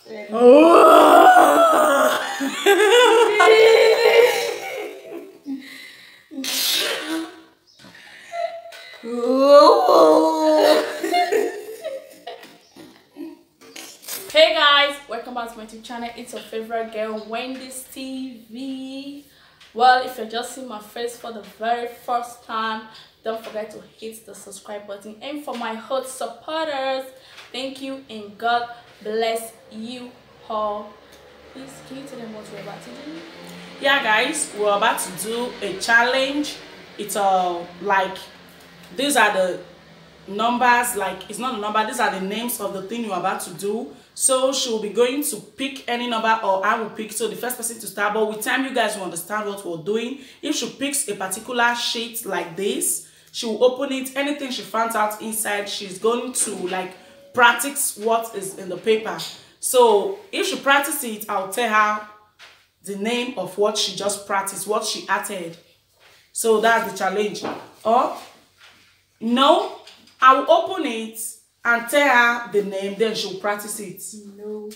Hey guys, welcome back to my YouTube channel. It's your favorite girl, Wendy's TV. Well, if you're just seeing my face for the very first time, don't forget to hit the subscribe button. And for my hot supporters, thank you and God bless you all. Please, can you tell them what we're about to do? Yeah guys, we're about to do a challenge. It's like these are the numbers, like it's not a number, these are the names of the thing you're about to do. So she'll be going to pick any number or I will pick, so the first person to start, but with time you guys will understand what we're doing. If she picks a particular sheet like this, she will open it. Anything she finds out inside, she's going to like practice what is in the paper. So if she practices it, I'll tell her the name of what she just practiced, what she added. So that's the challenge. Or no, I will open it and tell her the name, then she'll practice it. No,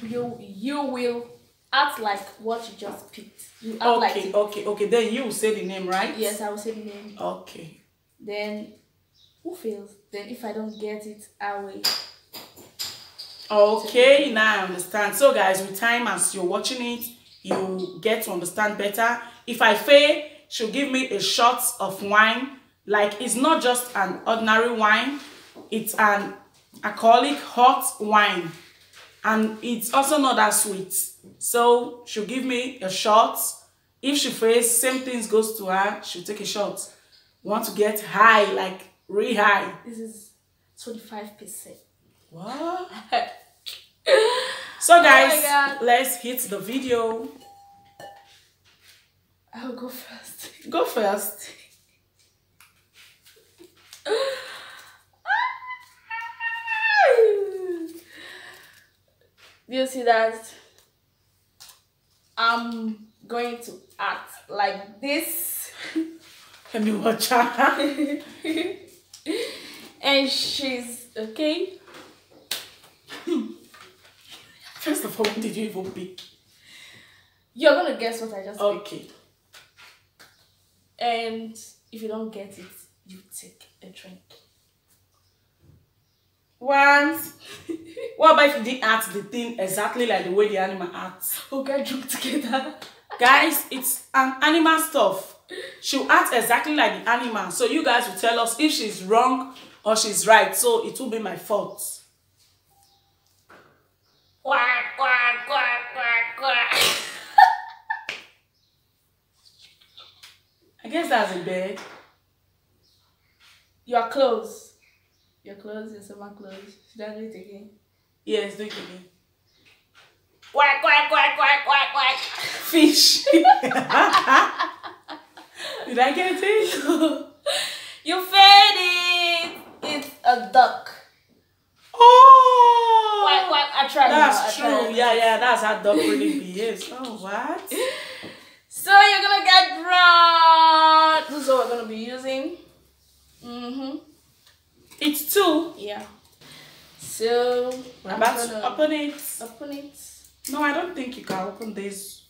you will act like what you just picked. You act Okay, like okay. Then you will say the name, right? Yes, I will say the name. Okay. Then who fails? Then if I don't get it, I will. Okay, now I understand. So guys, with time as you're watching it, you get to understand better. If I fail, she'll give me a shot of wine. Like it's not just an ordinary wine, it's an alcoholic hot wine, and it's also not that sweet. So she'll give me a shot. If she fails, same things goes to her, she'll take a shot. Want to get high, like really high. This is 25%. What? So guys, Oh let's hit the video. I'll go first. Go first. You see that I'm going to act like this. Let me watch her. And she's okay. First of all, what did you even pick? You're gonna guess what I just picked. Okay. And if you don't get it, you take a drink. Once. What about if you didn't act the thing exactly like the way the animal acts? We'll get drunk together. Guys, it's an animal stuff. She'll act exactly like the animal. So you guys will tell us if she's wrong or she's right. So it will be my fault. Quack, quack, quack, quack, quack. I guess that's a bed. You are close. You're close, you're so close. Should I do it again? Yes, do it again. Quack, quack, quack, quack, quack, quack. Fish. Did I get it? You failed it. It's a duck. Oh! Quack, quack. I tried. That's true. Yeah, that's how duck really behaves. Oh, what? So you're gonna get drunk. This is what we're gonna be using. It's two. Yeah. So We're about to open it. Open it. No, I don't think you can open this.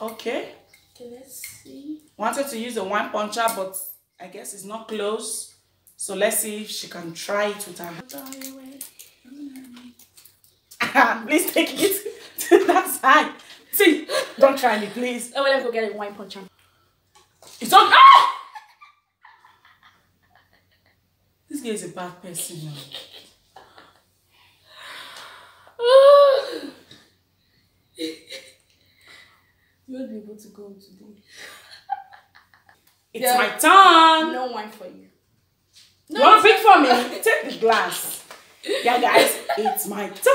Okay. Okay, let's see. Wanted to use a wine puncher, but I guess it's not close. So let's see if she can try it with her. Please take it to that side. See, don't try me, please. Oh, well, let's go get a wine puncher. It's on. Ah! This guy is a bad person now. You won't be able to go today. It's my turn. No wine for you. No, you want to pick for me? Take the glass. Yeah, guys, it's my turn.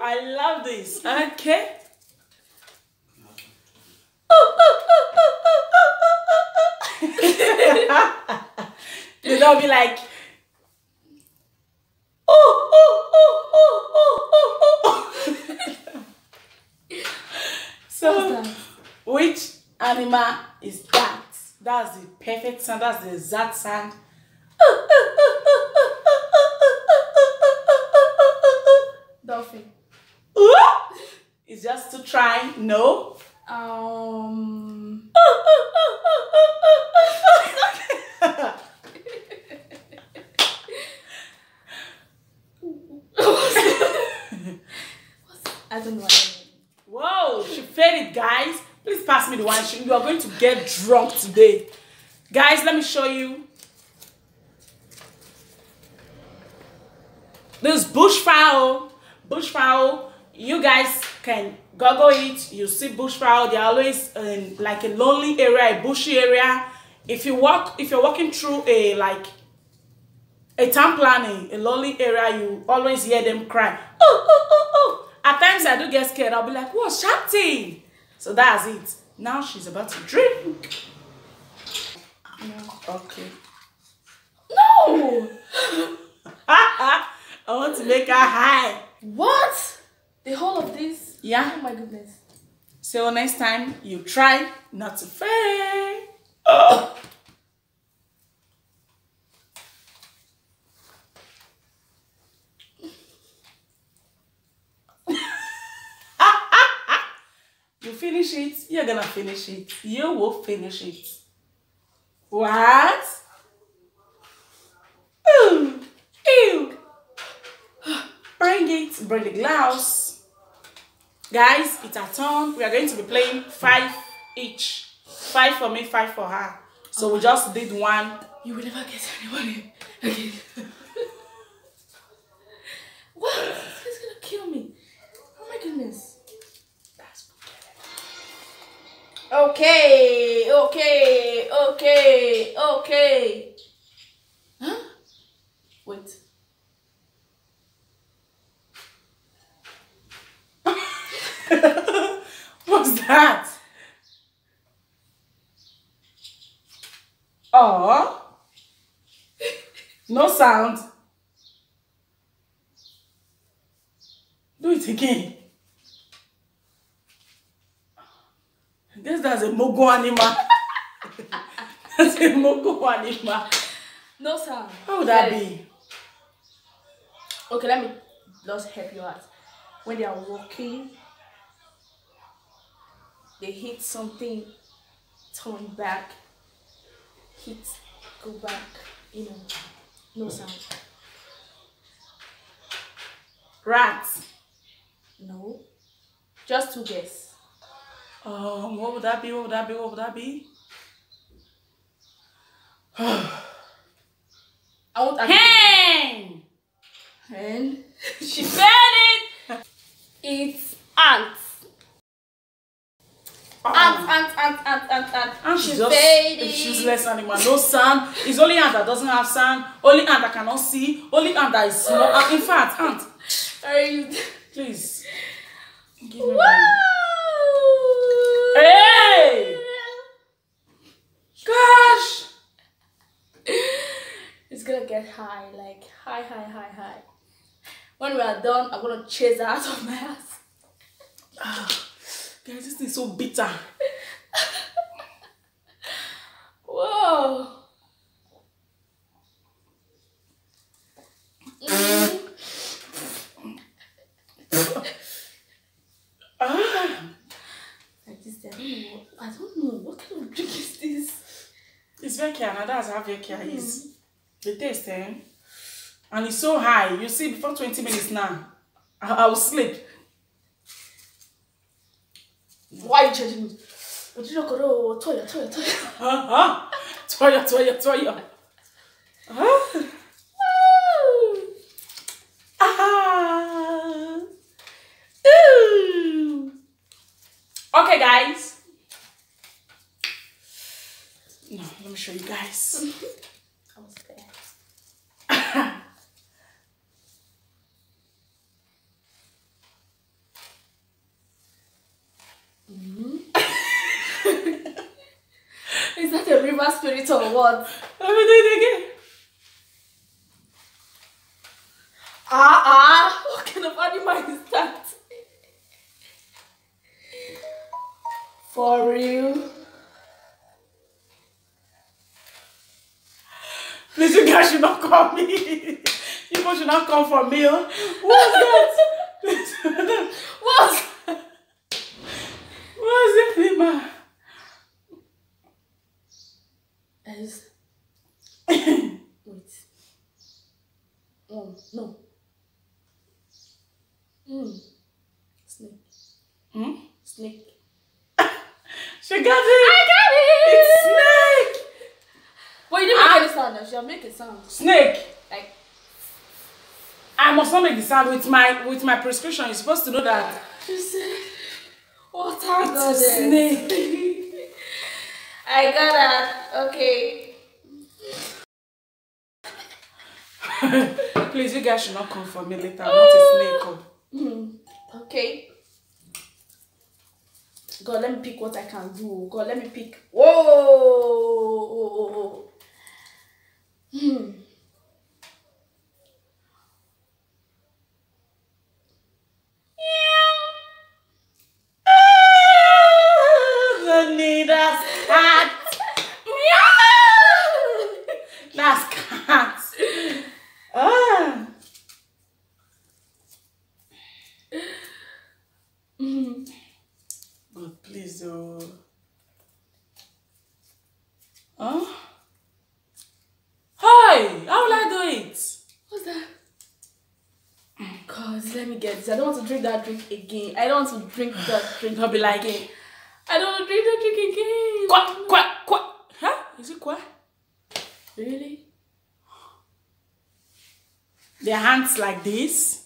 I love this. Okay. They'll be like, So, which animal is that? That's the perfect sound. That's the exact sound. Dolphin. It's just to try. No. I don't know. Whoa, she failed it, guys. Please pass me the wine. You are going to get drunk today. Guys, let me show you. This bushfowl. Bushfowl, you guys can Google it. You see bushfowl, they're always in like a lonely area, a bushy area. If you're walking through a town planning, a lonely area, you always hear them cry. Oh, oh, oh, oh. At times I do get scared. I'll be like, what's shouting? So that's it. Now she's about to drink. No. Okay. No! I want to make her high. What? The whole of this? Yeah. Oh my goodness. So next time you try not to fail. Oh. You finish it, you're gonna finish it. You will finish it. What? Ew. Ew. Bring the glass. Guys, it's our turn. We are going to be playing 5 each. 5 for me, 5 for her. So we just did one. You will never get anybody again. What? It's gonna kill me. Oh my goodness. Okay. Huh? Wait. What's that? Oh. No sound. Do it again. I guess that's a mogo animal. That's a mogo animal. No sound. How would that be? Okay, let me just help you out. When they are walking, they hit something, turn back, hit, go back, you know, no sound. Rats. No. Just 2 guess. What would that be? What would that be? What would that be? I want hen. Hen. She said it. It's ants. Ants. And she's just a useless animal. No sound. It's only ant that doesn't have sound. Only ant that cannot see. Only ant that is small. In fact, ant. Please. Give me one. Hey! Gosh! It's gonna get high, like high. When we are done, I'm gonna chase her out of my house. Guys, this thing is so bitter. Whoa! I don't know. What kind of drink is this? It's Vekia, that's how Vekia is. The taste, eh? And it's so high. You see, before 20 minutes now, I will sleep. Why are you changing me? Toya. Toya. Okay, guys. No, let me show you guys. I was there. Is that a river spirit or what? Let me do it again. What kind of animal is that? For real? Please, you guys should not call me. You people should not come for me. Oh. What's that? What? What's that, Lima? Wait. No. Snake. Snake. She got it. I got it. It's snake. But you didn't make any sound. Now. She'll make a sound. Snake. Like. I must not make the sound with my prescription. You're supposed to know that. She said, "What It's happened?" a snake. I got that. Okay. Please, you guys should not come for me later. I'm not a snake. Okay. God, let me pick what I can do. God, let me pick. Whoa. Honey, that's cat. That's cat. God, please, oh. Hi, how will I do it? What's that? God, let me get this. I don't want to drink that drink again. I don't want to drink that drink. I'll be like, again. I don't want to drink that drink again. Quack. Huh? Is it quack? Really? Their hands like this.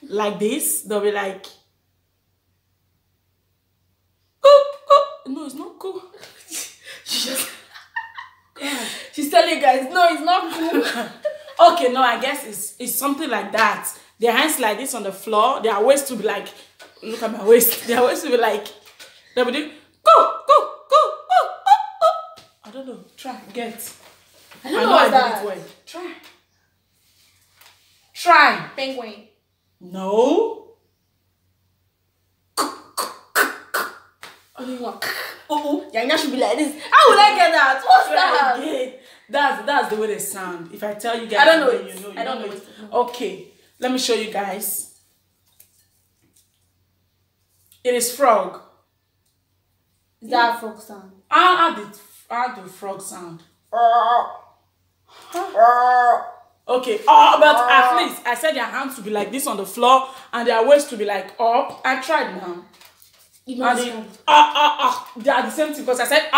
They'll be like, oh. No, it's not cool. She's telling you guys, no, it's not cool. Okay, no, I guess it's something like that. Their hands like this on the floor. Their waist to be like, look at my waist. Their waist to be like, they'll be doing, go. I don't know. Try, get. I don't know what's that. I did it well. Try. Penguin. No. Only one. Yanya should be like this. How would I get that? What's that? Again. That's the way they sound. If I tell you guys, I don't know then it. you know. I don't know it. Okay, let me show you guys. It is frog. Is that a frog sound? I'll do frog sound. Okay. But at least I said their hands to be like this on the floor and their waist to be like up. I tried now. You know, And they are the same thing because I said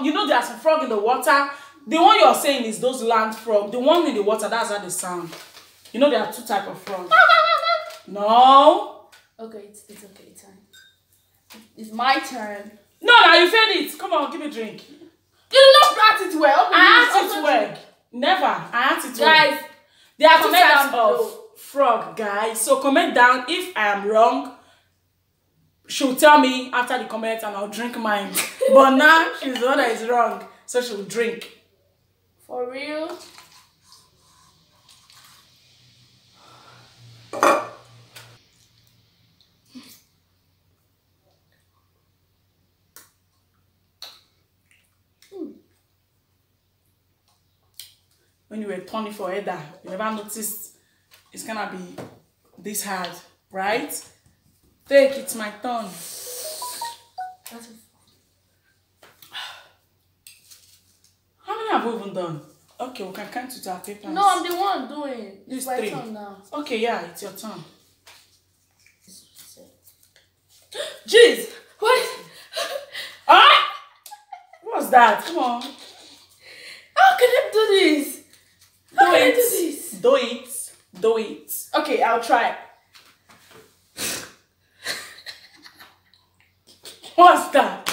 you know there's a frog in the water. The one you're saying is those land frog. The one in the water, that's how they sound. You know there are two types of frogs. No. Okay, it's okay, it's fine. It's my turn. No, you failed it. Come on, give me a drink. You did not act it well. I act it well. Never. I act it well. Guys, there are two comment types down below. of frog, guys. So comment down if I am wrong. She'll tell me after the comment and I'll drink mine. But now she's the one that is wrong. So she'll drink. For real? When you were turning for Edda, you never noticed it's gonna be this hard, right? Take it's my turn. How many have we even done? Okay, we can count to our papers. No, I'm the one doing. It's my turn now. Okay, yeah, it's your turn. Jeez! What? What's that? Come on. How can I do this? How can I do this? Do it. Okay, I'll try. What's that?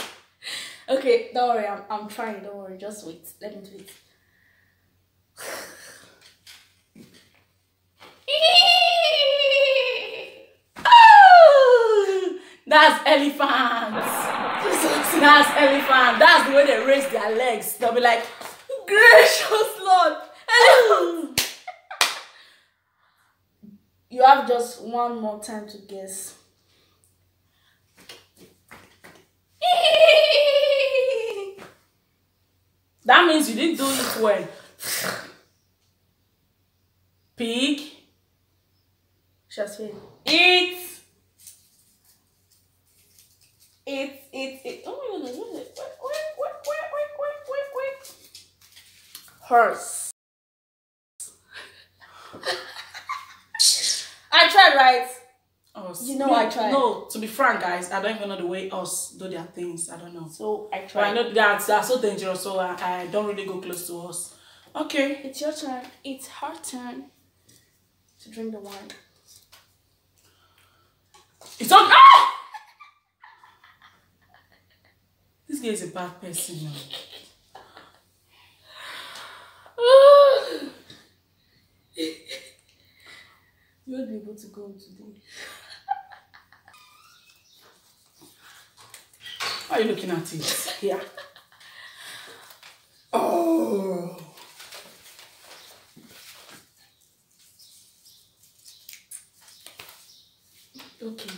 Okay, don't worry, I'm trying, don't worry, just wait. Let me do it. That's elephants. That's elephant. That's the way they raise their legs. They'll be like, gracious Lord. You have just one more time to guess. That means you didn't do it well. Pig. Just wait. Eat. Oh my goodness, what is it? Wait. Horse. I tried, right? Us. You know I tried. No, to be frank, guys, I don't even know the way us do their things. I don't know. So I tried. But I know that they are so dangerous, so I don't really go close to us. Okay. It's your turn. It's her turn to drink the wine. It's okay. Ah! This guy is a bad person now. You won't be able to go today. Why are you looking at it? Yeah. Oh. Okay.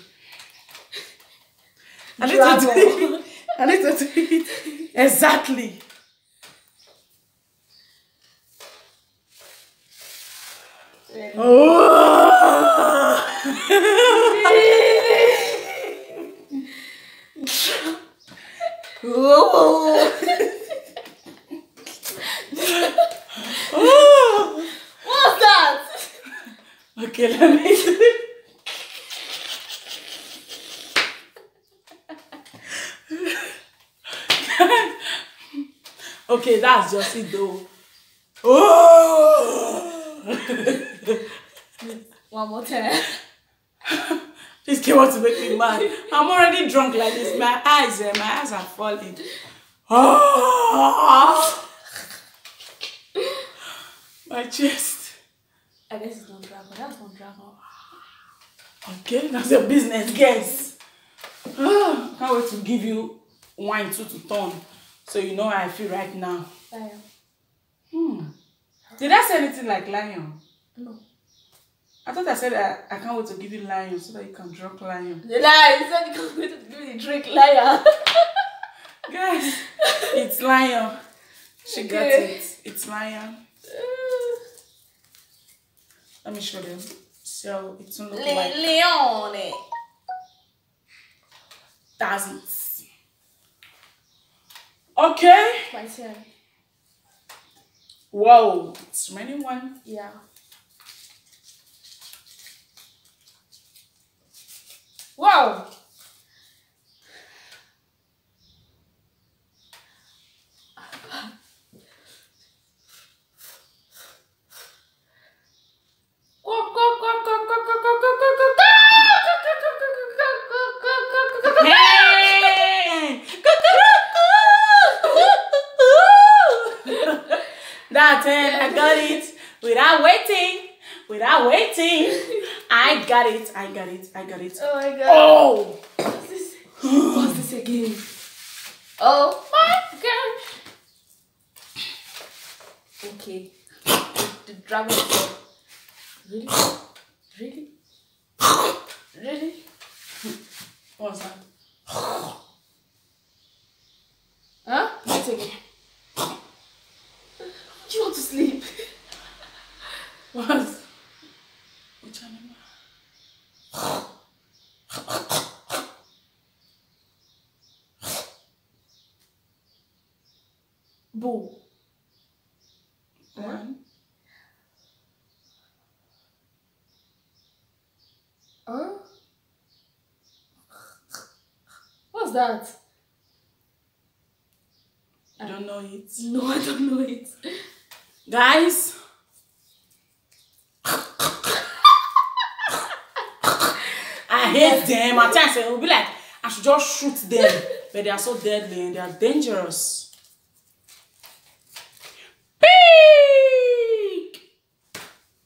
I need to do it. I need to do it. Exactly. Oh. What's that? Okay, let me do it. Okay, that's just it though. Oh! One more time. This kid wants to make me mad. I'm already drunk like this. My eyes are falling. Oh! My chest. I guess it's not dragon. That's not dragon. Okay, that's your business, guys. Can't wait to give you wine to turn. So you know how I feel right now. Lion. Did I say anything like lion? No. I thought I said I can't wait to give you lion so that you can drink lion. The lion. You said you can't wait to give me the drink lion. Guys, it's lion. She got it. It's lion. Let me show them. So it's not look like Leone. that's it. Okay. My turn. Whoa, it's remaining one. Yeah. Wow. Hey! That's it. I got it. Without waiting. I got it. Oh my god. Oh! What's this? What's this again? Oh my god. Okay. The dragon said, really? What's that? Huh? Let's take it. Do you want to sleep? What? Which animal? Bull. One. Huh? What's that? I don't know it. No, I don't know it. Guys. I hate them. At times it will be like I should just shoot them. But they are so deadly and they are dangerous.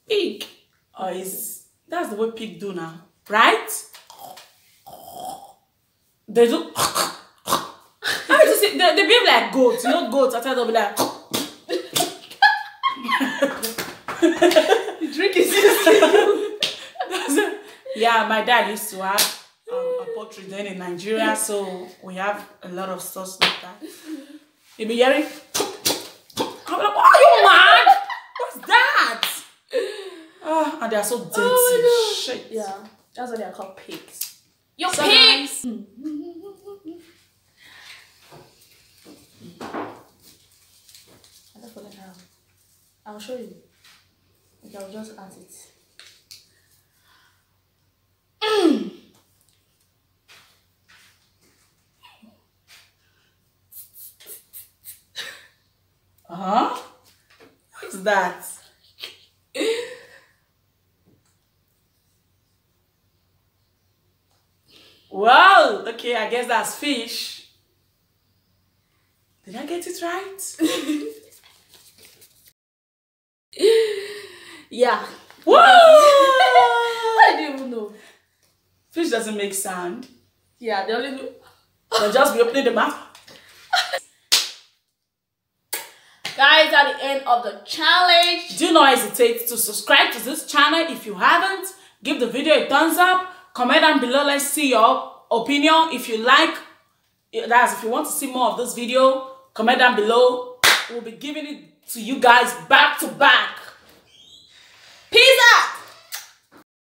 Pig. Oh, that's the way pig do now, right? They do. How did you say they behave like goats? You know goats. I tell they'll be like. The drink is just Yeah, my dad used to have a poultry then in Nigeria, so we have a lot of stuff like that. You be hearing? I'm like, are you mad? What's that? And they are so dirty. Oh my God. Shit. Yeah, that's why they are called pigs. You're So pigs! I don't forget how. I'll show you. Okay, I'll just add it. What's that? Wow, okay, I guess that's fish. Did I get it right? Yeah. Whoa! I didn't even know. Fish doesn't make sound. Yeah, they only do. They'll just be opening the mouth. Guys, at the end of the challenge, Do not hesitate to subscribe to this channel if you haven't. Give the video a thumbs up. Comment down below. Let's see your opinion. If you like, that's if you want to see more of this video, comment down below. We'll be giving it to you guys back to back.